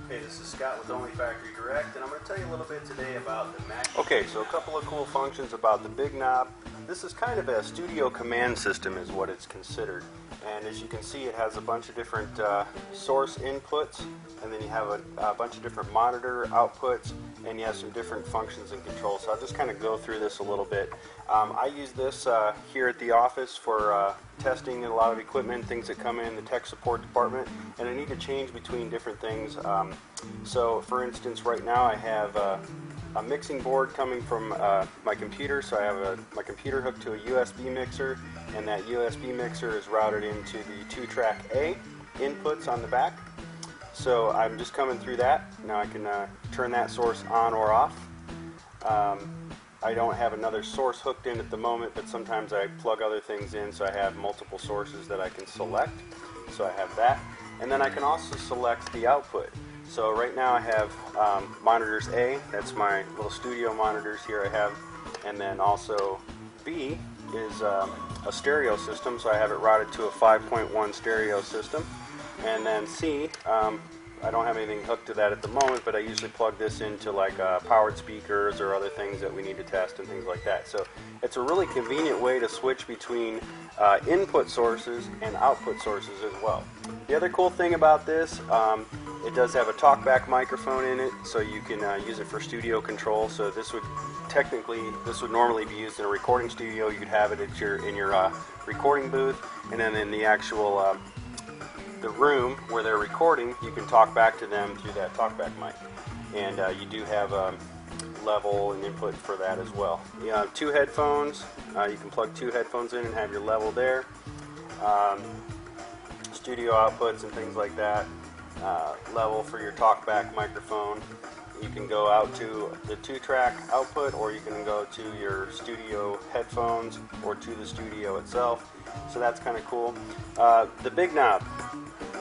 Hey, this is Scott with Only Factory Direct, and I'm going to tell you a little bit today about the Mac. Okay, so a couple of cool functions about the Big Knob. This is kind of a studio command system is what it's considered. And as you can see, it has a bunch of different source inputs, and then you have a bunch of different monitor outputs, and you have some different functions and controls. So I'll just kind of go through this a little bit. I use this here at the office for testing a lot of equipment, things that come in the tech support department, and I need to change between different things. So for instance, right now I have a mixing board coming from my computer, so I have my computer hooked to a USB mixer, and that USB mixer is routed into the 2-track A inputs on the back. So I'm just coming through that. Now I can turn that source on or off. I don't have another source hooked in at the moment, but sometimes I plug other things in, so I have multiple sources that I can select. So I have that. And then I can also select the output. So right now I have monitors A, that's my little studio monitors here I have, and then also B is a stereo system, so I have it routed to a 5.1 stereo system, and then C, I don't have anything hooked to that at the moment, but I usually plug this into like powered speakers or other things that we need to test and things like that. So it's a really convenient way to switch between input sources and output sources as well. The other cool thing about this, it does have a talkback microphone in it, so you can use it for studio control. So this would normally be used in a recording studio. You could have it at in your recording booth, and then in the actual the room where they're recording, you can talk back to them through that talkback mic. And you do have level and input for that as well. You have 2 headphones. You can plug 2 headphones in and have your level there. Studio outputs and things like that. Level for your talkback microphone. You can go out to the 2-track output, or you can go to your studio headphones or to the studio itself. So that's kind of cool. The Big Knob,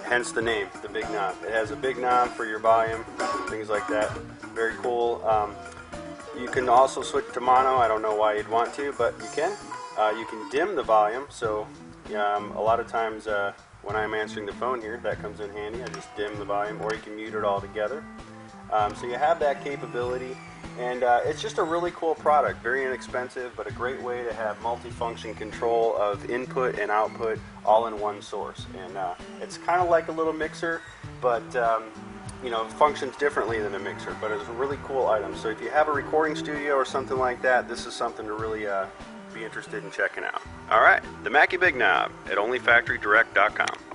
hence the name, the Big Knob. It has a big knob for your volume, things like that. Very cool. You can also switch to mono. I don't know why you'd want to, but you can. You can dim the volume, so a lot of times when I'm answering the phone here, that comes in handy. I just dim the volume, or you can mute it all together. So you have that capability, and it's just a really cool product, very inexpensive, but a great way to have multifunction control of input and output all in one source. And it's kind of like a little mixer, but functions differently than a mixer, but it's a really cool item. So if you have a recording studio or something like that, this is something to really be interested in checking out. All right, the Mackie Big Knob at OnlyFactoryDirect.com.